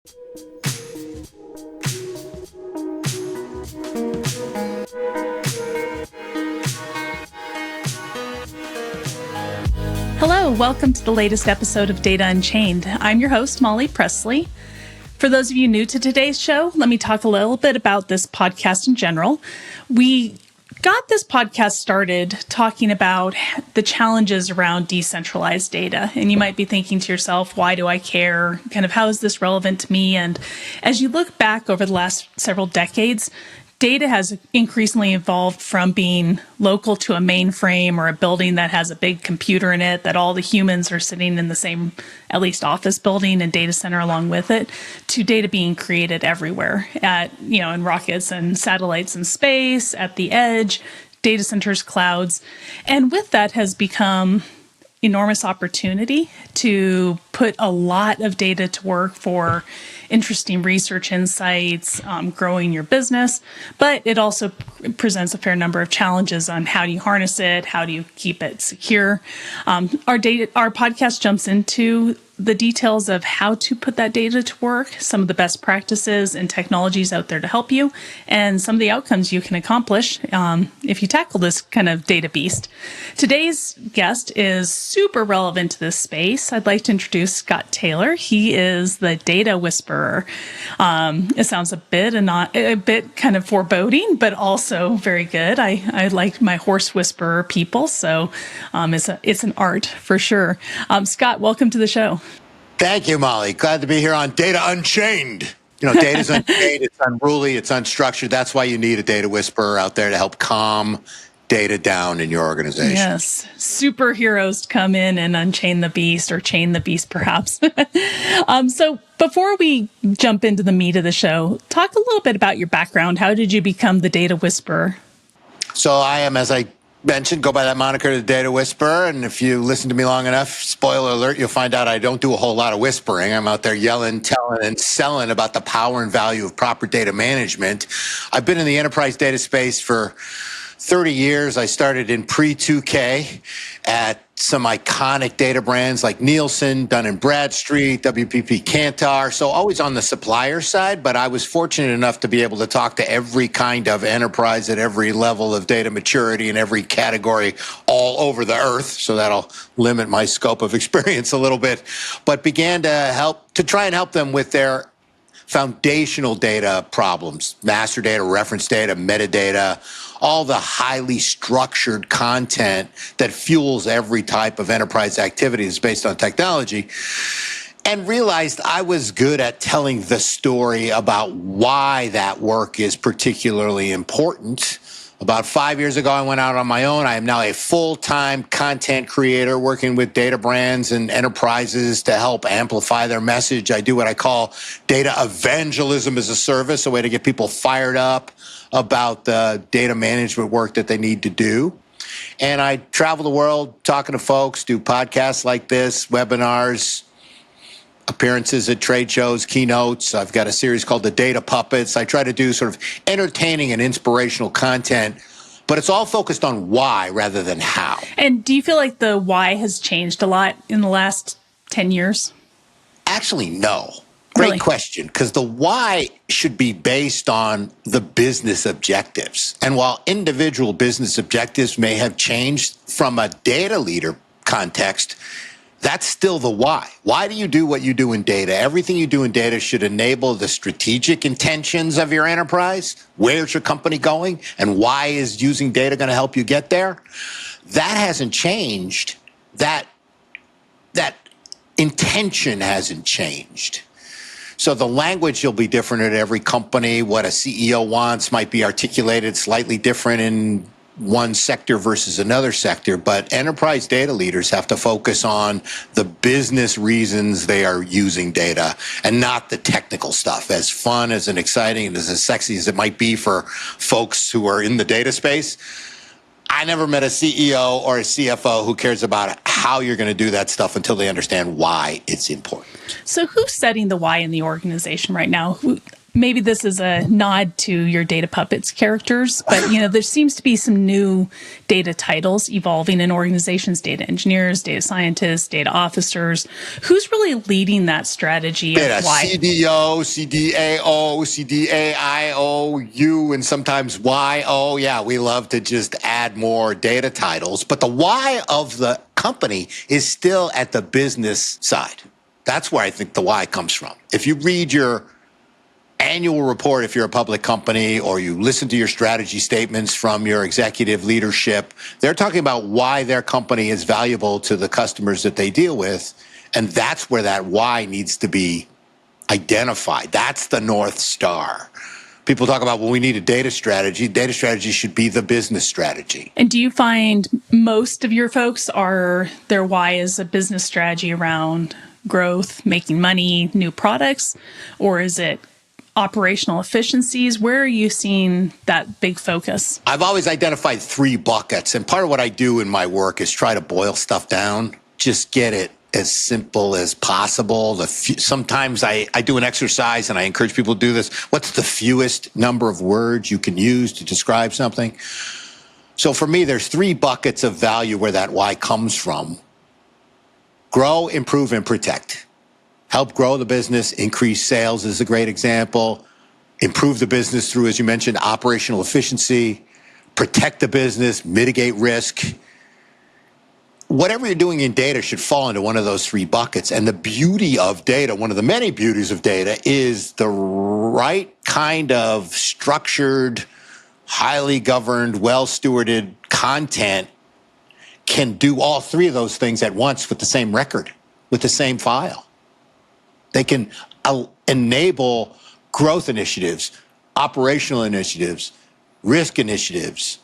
Hello, welcome to the latest episode of Data Unchained. I'm your host, Molly Presley. For those of you new to today's show, let me talk a little bit about this podcast in general. We got this podcast started talking about the challenges around decentralized data. And you might be thinking to yourself, why do I care? Kind of how is this relevant to me? And as you look back over the last several decades, data has increasingly evolved from being local to a mainframe or a building that has a big computer in it that all the humans are sitting in the same, at least office building and data center along with it, to data being created everywhere in rockets and satellites in space, at the edge, data centers, clouds. And with that has become enormous opportunity to put a lot of data to work for interesting research insights, growing your business, but it also presents a fair number of challenges on how do you harness it, how do you keep it secure. Our podcast jumps into the details of how to put that data to work, some of the best practices and technologies out there to help you, and some of the outcomes you can accomplish if you tackle this kind of data beast. Today's guest is super relevant to this space. I'd like to introduce Scott Taylor. He is the data whisperer. It sounds a bit kind of foreboding, but also very good. I like my horse whisperer people, so it's an art for sure. Scott, welcome to the show. Thank you, Molly. Glad to be here on Data Unchained. Data's unchained, it's unruly, it's unstructured. That's why you need a data whisperer out there to help calm data down in your organization. Yes, superheroes come in and unchain the beast, or chain the beast, perhaps. So before we jump into the meat of the show, talk a little bit about your background. How did you become the data whisperer? So I am, as I mentioned, go by that moniker, the data whisperer. And if you listen to me long enough, spoiler alert, you'll find out I don't do a whole lot of whispering. I'm out there yelling, telling, and selling about the power and value of proper data management. I've been in the enterprise data space for 30 years. I started in pre-2K at some iconic data brands like Nielsen, Dun & Bradstreet, WPP Kantar. So always on the supplier side, but I was fortunate enough to be able to talk to every kind of enterprise at every level of data maturity in every category all over the earth. So that'll limit my scope of experience a little bit, but began to try and help them with their foundational data problems, master data, reference data, metadata, all the highly structured content that fuels every type of enterprise activity is based on technology, and realized I was good at telling the story about why that work is particularly important. About 5 years ago, I went out on my own. I am now a full-time content creator working with data brands and enterprises to help amplify their message. I do what I call data evangelism as a service, a way to get people fired up about the data management work that they need to do. And I travel the world talking to folks, do podcasts like this, webinars, appearances at trade shows, keynotes. I've got a series called The Data Puppets. I try to do sort of entertaining and inspirational content, but it's all focused on why rather than how. And do you feel like the why has changed a lot in the last 10 years? Actually, no. Great question, because the why should be based on the business objectives. And while individual business objectives may have changed from a data leader context, that's still the why. Why do you do what you do in data? Everything you do in data should enable the strategic intentions of your enterprise. Where's your company going? And why is using data going to help you get there? That hasn't changed. That intention hasn't changed. So the language will be different at every company. What a CEO wants might be articulated slightly different in one sector versus another sector, but enterprise data leaders have to focus on the business reasons they are using data and not the technical stuff. As fun, as exciting, and as sexy as it might be for folks who are in the data space, I never met a CEO or a CFO who cares about how you're going to do that stuff until they understand why it's important. So who's setting the why in the organization right now? maybe this is a nod to your Data Puppets characters, but there seems to be some new data titles evolving in organizations: data engineers, data scientists, data officers. Who's really leading that strategy of why? CDO, CDAO, CDAIO, and sometimes YO. Yeah, we love to just add more data titles, but the why of the company is still at the business side. That's where I think the why comes from. If you read your annual report, if you're a public company, or you listen to your strategy statements from your executive leadership, they're talking about why their company is valuable to the customers that they deal with. And that's where that why needs to be identified. That's the North Star. People talk about, well, we need a data strategy. Data strategy should be the business strategy. And do you find most of your folks their why is a business strategy around growth, making money, new products, or is it operational efficiencies? Where are you seeing that big focus? I've always identified 3 buckets, and part of what I do in my work is try to boil stuff down, just get it as simple as possible. Sometimes I do an exercise and I encourage people to do this. What's the fewest number of words you can use to describe something? So for me, there's 3 buckets of value where that why comes from. Grow, improve, and protect. Help grow the business, increase sales is a great example. Improve the business through, as you mentioned, operational efficiency. Protect the business, mitigate risk. Whatever you're doing in data should fall into one of those 3 buckets. And the beauty of data, one of the many beauties of data, is the right kind of structured, highly governed, well-stewarded content can do all 3 of those things at once with the same record, with the same file. They can enable growth initiatives, operational initiatives, risk initiatives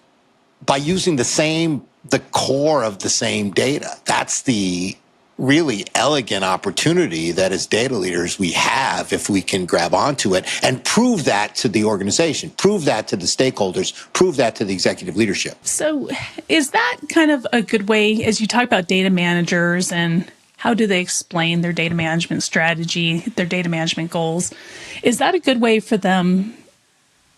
by using the core of the same data. That's the really elegant opportunity that as data leaders we have if we can grab onto it and prove that to the organization, prove that to the stakeholders, prove that to the executive leadership. So is that kind of a good way, as you talk about data managers and how do they explain their data management strategy, their data management goals, is that a good way for them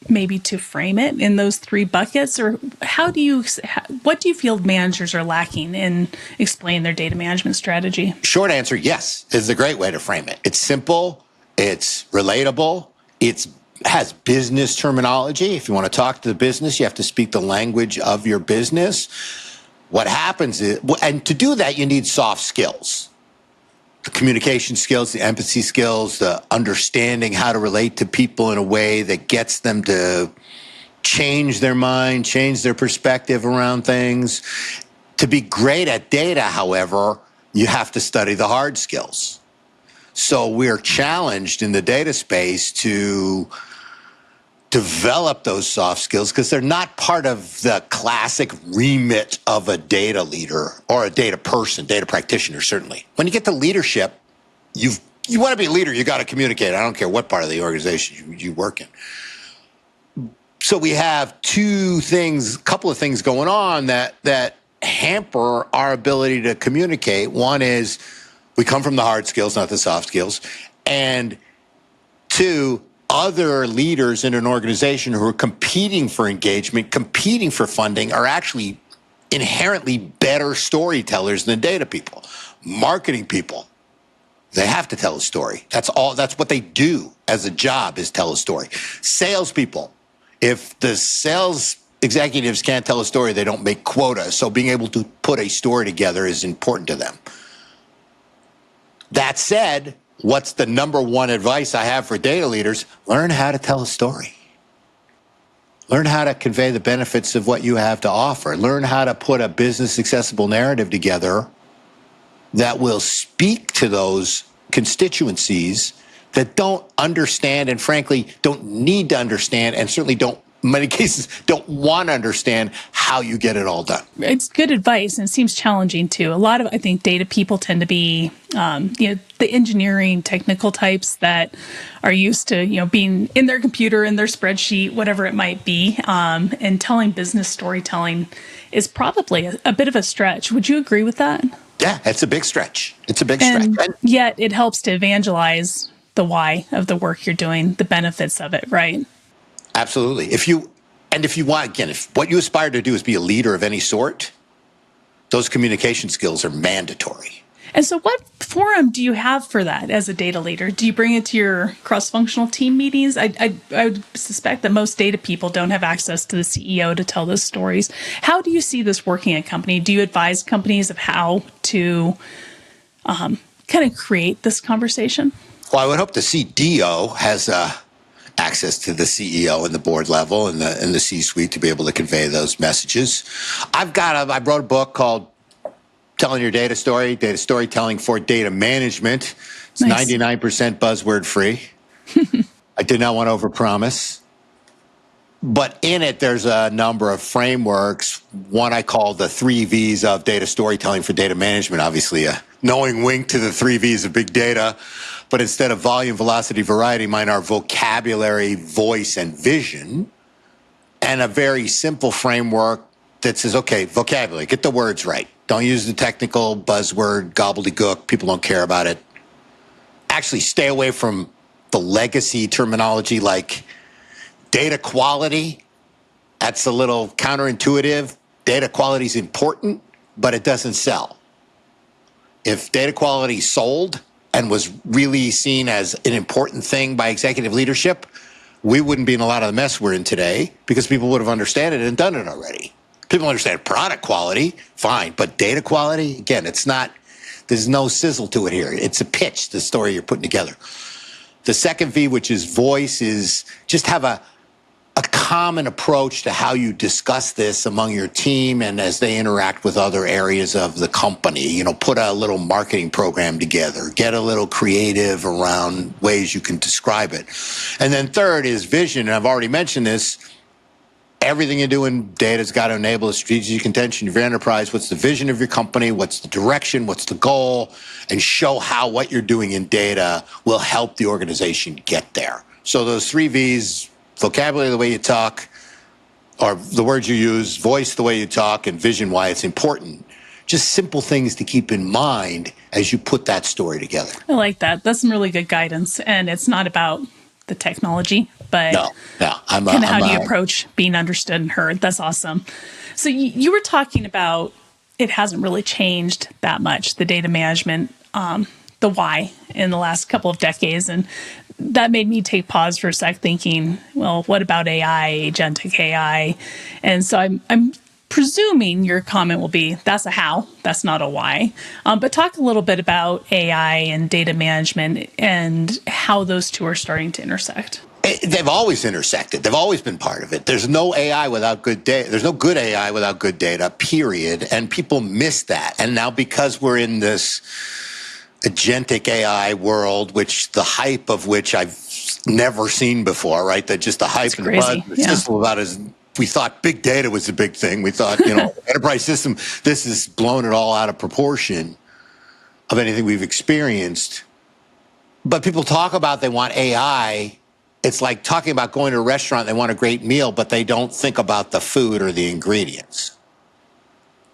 maybe to frame it in those 3 buckets? Or what do you feel managers are lacking in explaining their data management strategy? Short answer, yes, is a great way to frame it. It's simple, it's relatable, it has business terminology. If you want to talk to the business, you have to speak the language of your business. What happens is, and to do that, you need soft skills. The communication skills, the empathy skills, the understanding how to relate to people in a way that gets them to change their mind, change their perspective around things. To be great at data, however, you have to study the hard skills. So we're challenged in the data space to develop those soft skills because they're not part of the classic remit of a data leader or a data person, data practitioner, certainly. When you get to leadership, you want to be a leader, you got to communicate. I don't care what part of the organization you work in. So we have a couple of things going on that hamper our ability to communicate. One is we come from the hard skills, not the soft skills. And 2, other leaders in an organization who are competing for engagement, competing for funding, are actually inherently better storytellers than data people. Marketing people, they have to tell a story. That's what they do as a job, is tell a story. Salespeople, if the sales executives can't tell a story, they don't make quota. So being able to put a story together is important to them. That said, what's the number one advice I have for data leaders? Learn how to tell a story. Learn how to convey the benefits of what you have to offer. Learn how to put a business accessible narrative together that will speak to those constituencies that don't understand and frankly don't need to understand and certainly don't, in many cases, don't want to understand how you get it all done. It's good advice, and it seems challenging too. A lot of, I think, data people tend to be, the engineering technical types that are used to, being in their computer, in their spreadsheet, whatever it might be. And telling business storytelling is probably a bit of a stretch. Would you agree with that? Yeah, it's a big stretch. And yet it helps to evangelize the why of the work you're doing, the benefits of it, right? Absolutely. If you want, again, if what you aspire to do is be a leader of any sort, those communication skills are mandatory. And so what forum do you have for that as a data leader? Do you bring it to your cross-functional team meetings? I would suspect that most data people don't have access to the CEO to tell those stories. How do you see this working at a company? Do you advise companies of how to kind of create this conversation? Well, I would hope the CDO has access to the CEO and the board level and the C-suite to be able to convey those messages. I wrote a book called Telling Your Data Story, Data Storytelling for Data Management. It's nice. 99% buzzword free. I did not want to overpromise. But in it, there's a number of frameworks. One I call the 3 V's of data storytelling for data management. Obviously, a knowing wink to the 3 V's of big data. But instead of volume, velocity, variety, mine are vocabulary, voice, and vision. And a very simple framework that says, okay, vocabulary, get the words right. Don't use the technical buzzword gobbledygook. People don't care about it. Actually, stay away from the legacy terminology like data quality. That's a little counterintuitive. Data quality is important, but it doesn't sell. If data quality sold and was really seen as an important thing by executive leadership, we wouldn't be in a lot of the mess we're in today because people would have understood it and done it already. People understand product quality, fine, but data quality, again, there's no sizzle to it here. It's a pitch, the story you're putting together. The second V, which is voice, is just have a common approach to how you discuss this among your team and as they interact with other areas of the company. Put a little marketing program together, get a little creative around ways you can describe it. And then third is vision, and I've already mentioned this. Everything you do in data's got to enable a strategic intention of your enterprise. What's the vision of your company? What's the direction? What's the goal? And show how what you're doing in data will help the organization get there. So those 3 V's, vocabulary, the way you talk, or the words you use, voice, the way you talk, and vision, why it's important. Just simple things to keep in mind as you put that story together. I like that. That's some really good guidance. And it's not about the technology, but kind of how do you approach being understood and heard? That's awesome. So you were talking about it hasn't really changed that much, the data management, the why in the last couple of decades. And that made me take pause for a sec thinking, well, what about AI, agentic AI? And so I'm presuming your comment will be, that's a how, that's not a why. But talk a little bit about AI and data management and how those two are starting to intersect. They've always intersected. They've always been part of it. There's no AI without good data. There's no good AI without good data, period. And people miss that. And now because we're in this agentic AI world, which the hype of which I've never seen before, right? That just the hype and the buzz, it's just about as we thought big data was a big thing. We thought, enterprise system, this has blown it all out of proportion of anything we've experienced. But people talk about they want AI. It's like talking about going to a restaurant, they want a great meal, but they don't think about the food or the ingredients.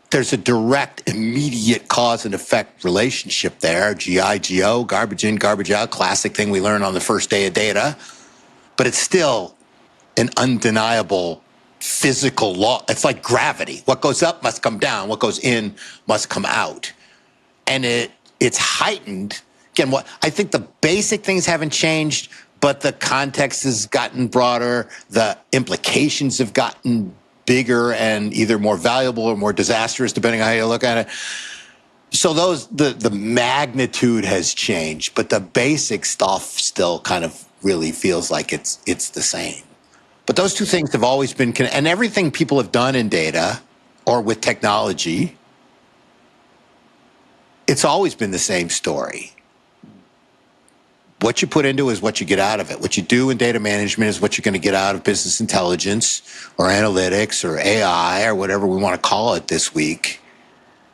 There's a direct, immediate cause and effect relationship there. GI-GO, garbage in, garbage out, classic thing we learned on the first day of data. But it's still an undeniable physical law. It's like gravity. What goes up must come down. What goes in must come out. And it's heightened. Again, I think the basic things haven't changed, but the context has gotten broader. The implications have gotten bigger and either more valuable or more disastrous, depending on how you look at it. So the magnitude has changed, but the basic stuff still kind of really feels like it's the same. But those two things have always been, and everything people have done in data or with technology, it's always been the same story. What you put into is what you get out of it. What you do in data management is what you're going to get out of business intelligence or analytics or AI or whatever we want to call it this week.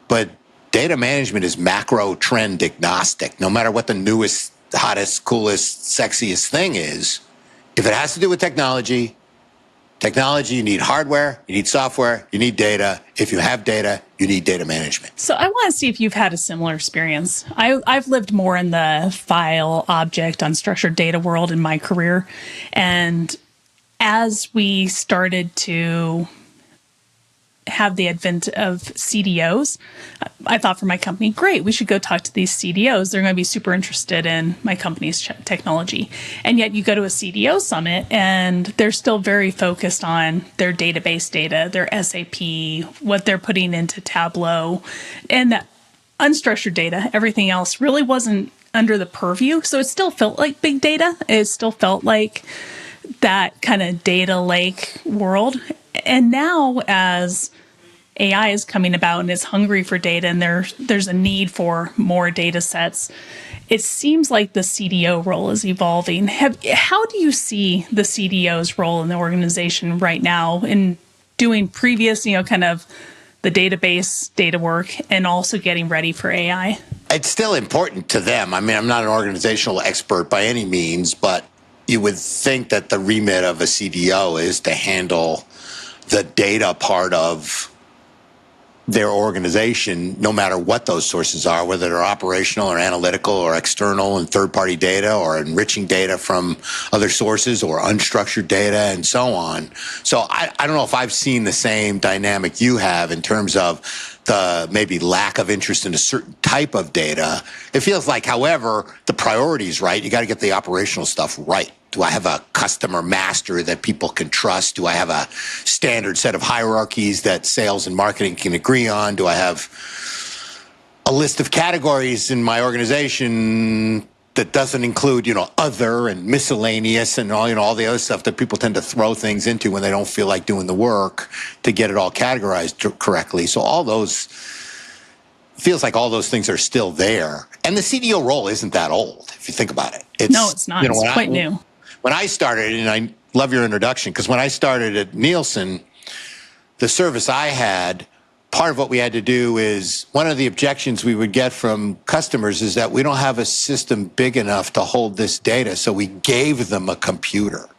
But data management is macro trend agnostic. No matter what the newest, hottest, coolest, sexiest thing is, if it has to do with technology, technology, you need hardware, you need software, you need data. If you have data, you need data management. So I want to see if you've had a similar experience. I've lived more in the file, object, unstructured data world in my career. And as we started to have the advent of CDOs, I thought for my company, great, we should go talk to these CDOs. They're going to be super interested in my company's technology. And yet you go to a CDO summit and they're still very focused on their database data, their SAP, what they're putting into Tableau, and that unstructured data, everything else really wasn't under the purview. So it still felt like big data. It still felt like that kind of data lake world. And now as AI is coming about and is hungry for data and there's a need for more data sets, it seems like the CDO role is evolving. How do you see the CDO's role in the organization right now in doing previous, kind of the database data work and also getting ready for AI? It's still important to them. I mean, I'm not an organizational expert by any means, but you would think that the remit of a CDO is to handle the data part of their organization, no matter what those sources are, whether they're operational or analytical or external and third-party data or enriching data from other sources or unstructured data and so on. So I don't know if I've seen the same dynamic you have in terms of the maybe lack of interest in a certain type of data. It feels like, however, the priority is right. You got to get the operational stuff right. Do I have a customer master that people can trust? Do I have a standard set of hierarchies that sales and marketing can agree on? Do I have a list of categories in my organization that doesn't include, other and miscellaneous and all the other stuff that people tend to throw things into when they don't feel like doing the work to get it all categorized correctly? So feels like all those things are still there. And the CDO role isn't that old, if you think about it. No, it's not. It's quite new. When I started, and I love your introduction, because when I started at Nielsen, the service I had, part of what we had to do is, one of the objections we would get from customers is that we don't have a system big enough to hold this data, so we gave them a computer.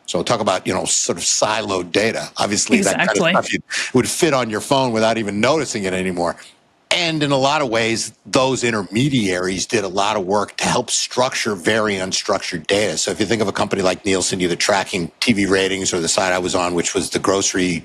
So talk about, sort of siloed data. Obviously, exactly. That kind of stuff would fit on your phone without even noticing it anymore. And in a lot of ways, those intermediaries did a lot of work to help structure very unstructured data. So if you think of a company like Nielsen, either tracking TV ratings or the side I was on, which was the grocery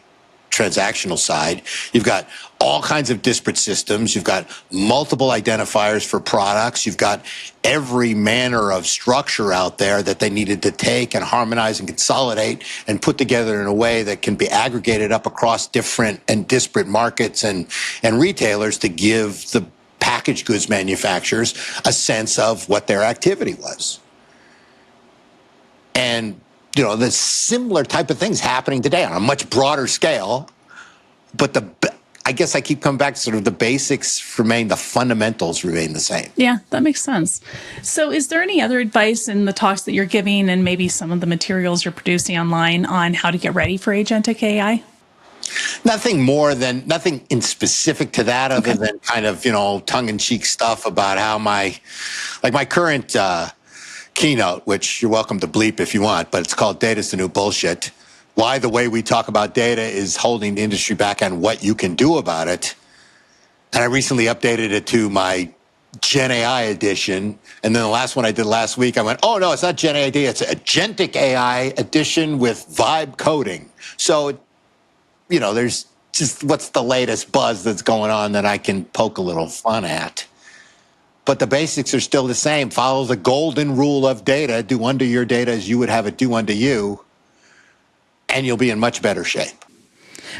transactional side, you've got all kinds of disparate systems. You've got multiple identifiers for products. You've got every manner of structure out there that they needed to take and harmonize and consolidate and put together in a way that can be aggregated up across different and disparate markets and retailers to give the packaged goods manufacturers a sense of what their activity was. And the similar type of things happening today on a much broader scale, but I guess I keep coming back to sort of the basics remain, the fundamentals remain the same. Yeah, that makes sense. So is there any other advice in the talks that you're giving and maybe some of the materials you're producing online on how to get ready for agentic AI? Nothing in specific to that, other than kind of, tongue-in-cheek stuff about how my current keynote, which you're welcome to bleep if you want, but it's called Data's the New Bullshit. Why the way we talk about data is holding the industry back on what you can do about it. And I recently updated it to my Gen AI edition. And then the last one I did last week, I went, oh no, it's not Gen AI, it's Agentic AI edition with vibe coding. So, there's just what's the latest buzz that's going on that I can poke a little fun at. But the basics are still the same. Follow the golden rule of data. Do unto your data as you would have it do unto you. And you'll be in much better shape.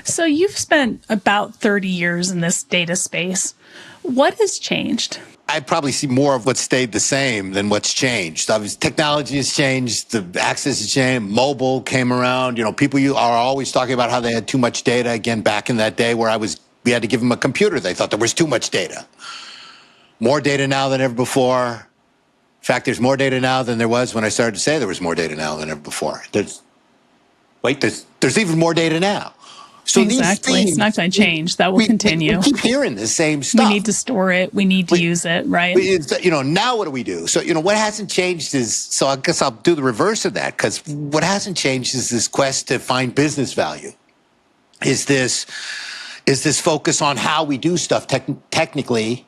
So you've spent about 30 years in this data space. What has changed? I probably see more of what stayed the same than what's changed. Obviously, technology has changed. The access has changed. Mobile came around. People are always talking about how they had too much data. Again, back in that day where we had to give them a computer. They thought there was too much data. More data now than ever before. In fact, there's more data now than there was when I started to say there was more data now than ever before. There's even more data now. So Exactly. these It's not themes, going to change. That will continue. we keep hearing the same We stuff. need to store it. We need to use it, right? Now what do we do? So, what hasn't changed is, so I guess I'll do the reverse of that, because what hasn't changed is this quest to find business value. Is this focus on how we do stuff technically,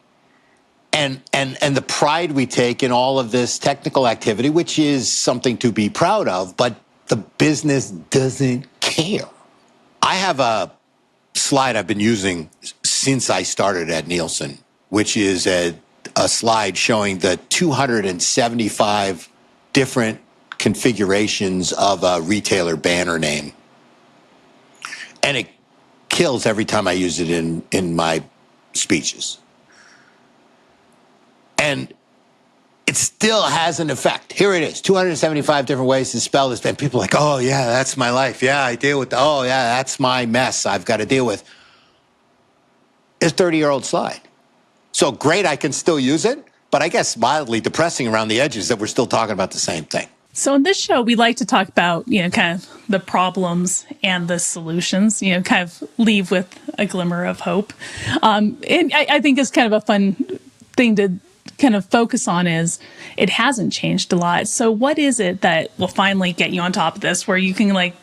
and the pride we take in all of this technical activity, which is something to be proud of, but the business doesn't care. I have a slide I've been using since I started at Nielsen, which is a slide showing the 275 different configurations of a retailer banner name. And it kills every time I use it in my speeches. And it still has an effect. Here it is, 275 different ways to spell this. And people are like, oh, yeah, that's my life. Yeah, I deal with oh, yeah, that's my mess I've got to deal with. It's a 30-year-old slide. So great, I can still use it, but I guess mildly depressing around the edges that we're still talking about the same thing. So in this show, we like to talk about, kind of the problems and the solutions, kind of leave with a glimmer of hope. And I think it's kind of a fun thing to kind of focus on is it hasn't changed a lot. So what is it that will finally get you on top of this, where you can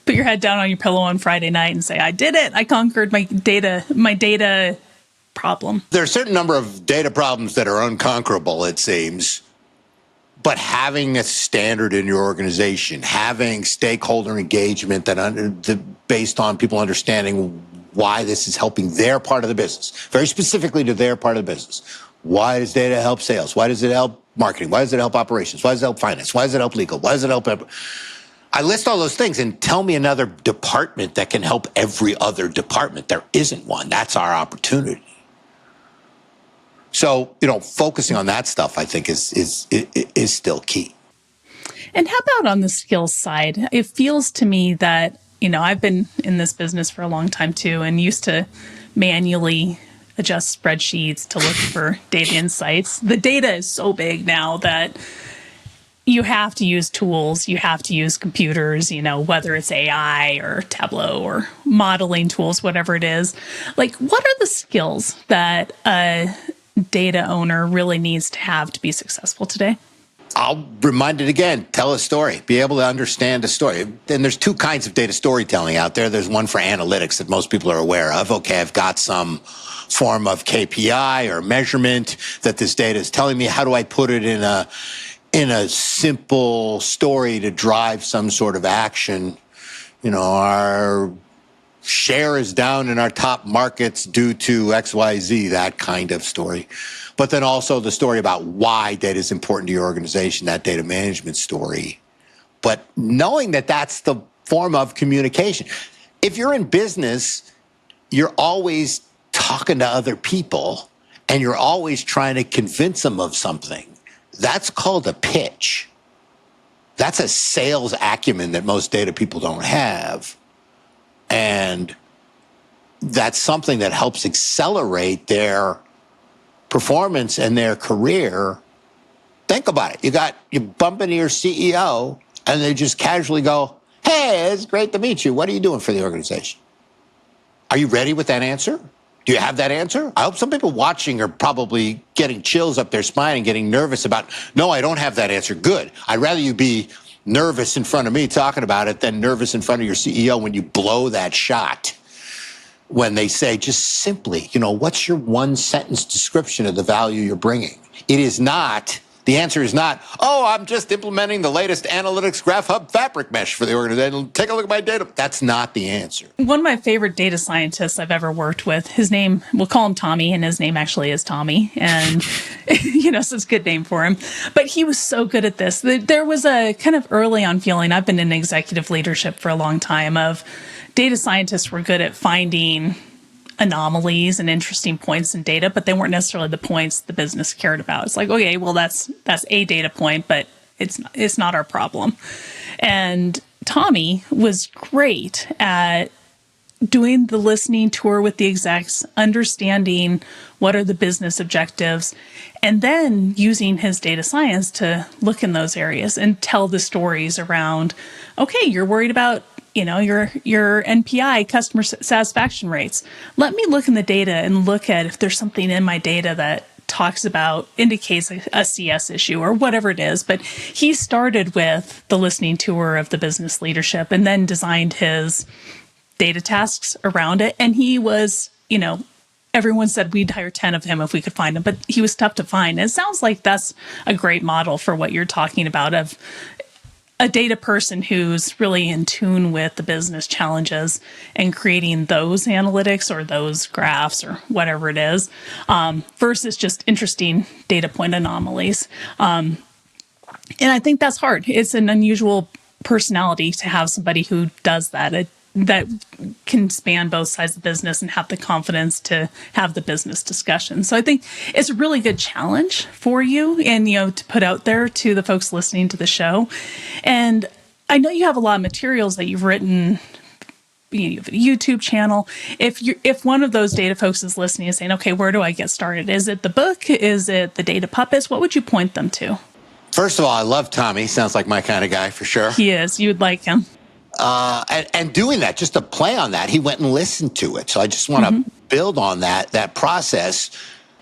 put your head down on your pillow on Friday night and say, I did it. I conquered my data problem. There are a certain number of data problems that are unconquerable, it seems. But having a standard in your organization, having stakeholder engagement based on people understanding why this is helping their part of the business, very specifically to their part of the business. Why does data help sales? Why does it help marketing? Why does it help operations? Why does it help finance? Why does it help legal? Why does it help? I list all those things, and tell me another department that can help every other department. There isn't one. That's our opportunity. So, focusing on that stuff, I think, is still key. And how about on the skills side? It feels to me that, I've been in this business for a long time too, and used to manually adjust spreadsheets to look for data insights. The data is so big now that you have to use tools, you have to use computers, whether it's AI or Tableau or modeling tools, whatever it is. What are the skills that a data owner really needs to have to be successful today? I'll remind it again. Tell a story. Be able to understand a story. And there's two kinds of data storytelling out there. There's one for analytics that most people are aware of. Okay, I've got some form of KPI or measurement that this data is telling me. How do I put it in a simple story to drive some sort of action? Our share is down in our top markets due to XYZ, that kind of story. But then also the story about why data is important to your organization, that data management story. But knowing that that's the form of communication. If you're in business, you're always talking to other people and you're always trying to convince them of something. That's called a pitch. That's a sales acumen that most data people don't have. And that's something that helps accelerate their performance and their career. Think about it. You bump into your CEO and they just casually go, hey, it's great to meet you. What are you doing for the organization? Are you ready with that answer? Do you have that answer? I hope some people watching are probably getting chills up their spine and getting nervous about, no, I don't have that answer. Good. I'd rather you be nervous in front of me talking about it than nervous in front of your CEO when you blow that shot. When they say just simply, what's your one sentence description of the value you're bringing? The answer is not, oh, I'm just implementing the latest analytics graph hub fabric mesh for the organization. Take a look at my data. That's not the answer. One of my favorite data scientists I've ever worked with, his name, we'll call him Tommy, and his name actually is Tommy. And, so it's a good name for him. But he was so good at this. There was a kind of early on feeling, I've been in executive leadership for a long time, of data scientists were good at finding anomalies and interesting points in data, but they weren't necessarily the points the business cared about. It's like, okay, well, that's a data point, but it's not our problem. And Tommy was great at doing the listening tour with the execs, understanding what are the business objectives, and then using his data science to look in those areas and tell the stories around, okay, you're worried about your NPI, customer satisfaction rates. Let me look in the data and look at if there's something in my data that indicates a CS issue or whatever it is. But he started with the listening tour of the business leadership and then designed his data tasks around it. And he was, everyone said we'd hire 10 of him if we could find him, but he was tough to find. And it sounds like that's a great model for what you're talking about, of a data person who's really in tune with the business challenges and creating those analytics or those graphs or whatever it is, versus just interesting data point anomalies. And I think that's hard. It's an unusual personality to have somebody who does that. That can span both sides of the business and have the confidence to have the business discussion. So I think it's a really good challenge for you and, to put out there to the folks listening to the show. And I know you have a lot of materials that you've written. You have a YouTube channel. If one of those data folks is listening and saying, okay, where do I get started? Is it the book? Is it the data puppets? What would you point them to? First of all, I love Tommy. Sounds like my kind of guy for sure. He is. You would like him. And doing that, just to play on that, he went and listened to it. So I just want to build on that process.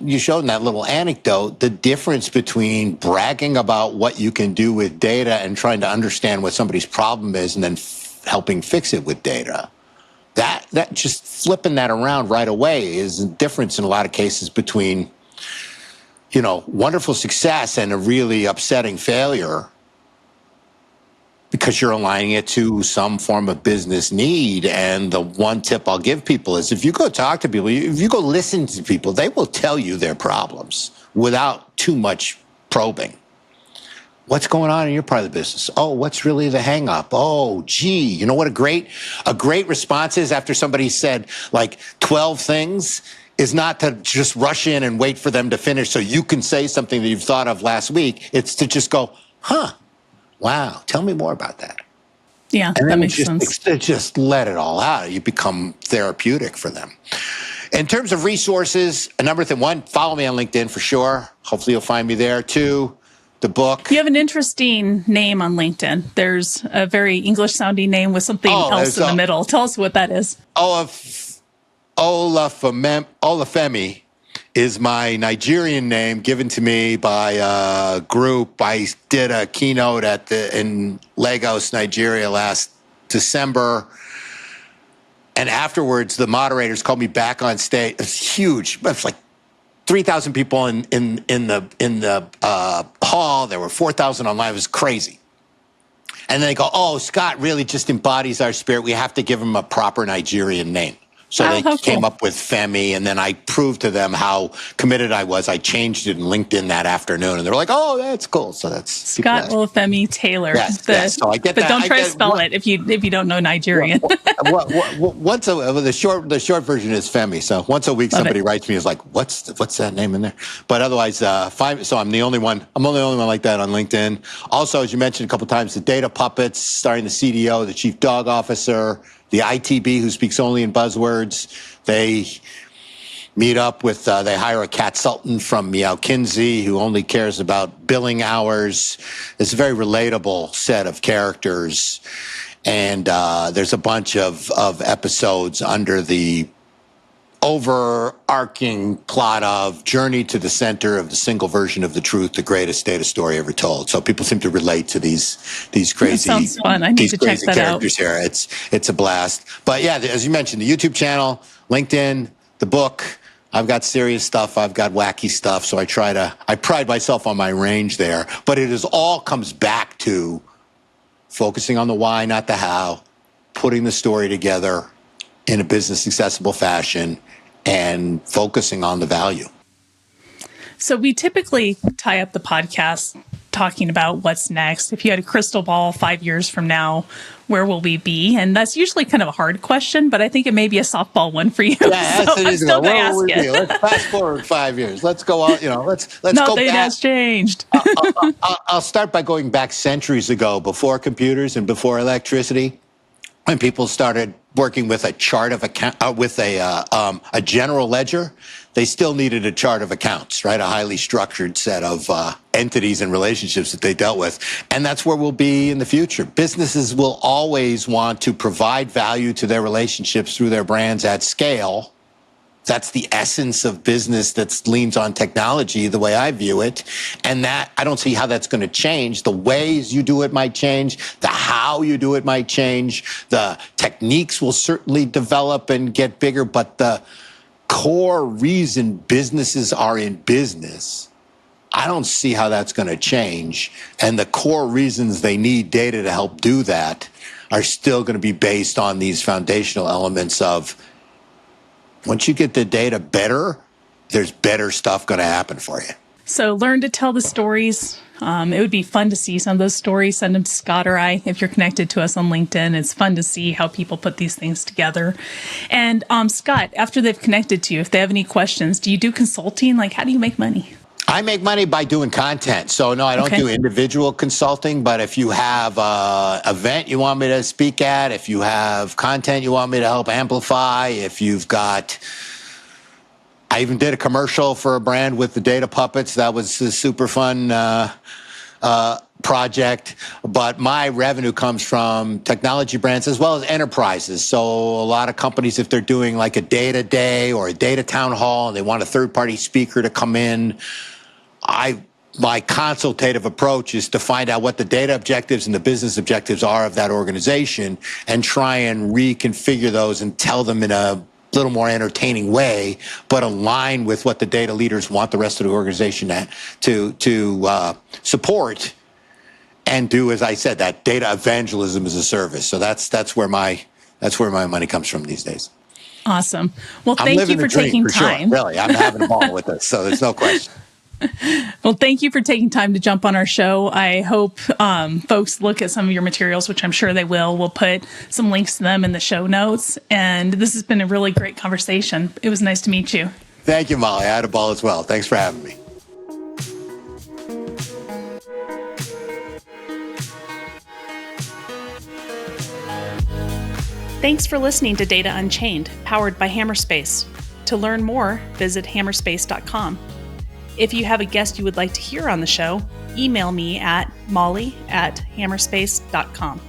You showed in that little anecdote the difference between bragging about what you can do with data and trying to understand what somebody's problem is and then helping fix it with data. That just flipping that around right away is a difference in a lot of cases between, wonderful success and a really upsetting failure, because you're aligning it to some form of business need. And the one tip I'll give people is if you go talk to people, if you go listen to people, they will tell you their problems without too much probing. What's going on in your part of the business? Oh, what's really the hang up? Oh, gee, you know what a great response is after somebody said like 12 things is not to just rush in and wait for them to finish so you can say something that you've thought of last week. It's to just go, wow, tell me more about that. Yeah, and that makes sense. Just let it all out. You become therapeutic for them. In terms of resources, a number of things. One, follow me on LinkedIn for sure. Hopefully you'll find me there. Two, the book. You have an interesting name on LinkedIn. There's a very English-sounding name with something else in the middle. Tell us what that is. Olafemi is my Nigerian name given to me by a group. I did a keynote in Lagos, Nigeria last December. And afterwards, the moderators called me back on stage. It's huge. It's like 3,000 people in the hall. There were 4,000 online. It was crazy. And then they go, oh, Scott really just embodies our spirit. We have to give him a proper Nigerian name. So they came up with Femi, and then I proved to them how committed I was. I changed it in LinkedIn that afternoon, and they were like, "Oh, that's cool." So that's Scott Olufemi Taylor. Yes. So I get but that. Don't try to spell it if you don't know Nigerian. The short version is Femi. So once a week, somebody writes me is like, "What's that name in there?" But otherwise, so I'm the only one. I'm the only one like that on LinkedIn. Also, as you mentioned a couple times, the data puppets, starring the CDO, the chief dog officer, the ITB who speaks only in buzzwords. They meet up with, they hire a consultant from Meow Kinsey who only cares about billing hours. It's a very relatable set of characters. And there's a bunch of episodes under the overarching plot of Journey to the Center of the Single Version of the Truth, the greatest data story ever told. So people seem to relate to these crazy, that sounds fun. I need to check that characters out. Here. It's a blast. But yeah, as you mentioned, the YouTube channel, LinkedIn, the book. I've got serious stuff. I've got wacky stuff. So I pride myself on my range there. But it all comes back to focusing on the why, not the how, putting the story together in a business accessible fashion, and focusing on the value. So we typically tie up the podcast talking about what's next. If you had a crystal ball 5 years from now, where will we be? And that's usually kind of a hard question, but I think it may be a softball one for you. Yeah, so I'm still going to ask it. Let's fast forward 5 years. Let's go out, let's go Nothing back. has changed. I'll start by going back centuries ago, before computers and before electricity, when people started working with a chart of account, with a general ledger. they still needed a chart of accounts, right? A highly structured set of entities and relationships that they dealt with. And that's where we'll be in the future. Businesses will always want to provide value to their relationships through their brands at scale. That's the essence of business that leans on technology, the way I view it. And that, I don't see how that's going to change. The ways you do it might change. The how you do it might change. The techniques will certainly develop and get bigger. But the core reason businesses are in business, I don't see how that's going to change. And the core reasons they need data to help do that are still going to be based on these foundational elements of, once you get the data better, there's better stuff going to happen for you. So learn to tell the stories. It would be fun to see some of those stories. Send them to Scott or I if you're connected to us on LinkedIn. It's fun to see how people put these things together. And Scott, after they've connected to you, if they have any questions, do you do consulting? Like, how do you make money? I make money by doing content. So no, I don't do individual consulting, but if you have an event you want me to speak at, if you have content you want me to help amplify, if you've got, I even did a commercial for a brand with the data puppets. That was a super fun project. But my revenue comes from technology brands as well as enterprises. So a lot of companies, if they're doing like a data day or a data town hall and they want a third-party speaker to come in, my consultative approach is to find out what the data objectives and the business objectives are of that organization and try and reconfigure those and tell them in a little more entertaining way, but align with what the data leaders want the rest of the organization to support, and do, as I said, that data evangelism as a service. So that's where my money comes from these days. Awesome. Well, thank you for taking time. Sure. Really, I'm having a ball with this, so there's no question. Well, thank you for taking time to jump on our show. I hope folks look at some of your materials, which I'm sure they will. We'll put some links to them in the show notes. And this has been a really great conversation. It was nice to meet you. Thank you, Molly. I had a ball as well. Thanks for having me. Thanks for listening to Data Unchained, powered by Hammerspace. To learn more, visit hammerspace.com. If you have a guest you would like to hear on the show, email me at molly@hammerspace.com.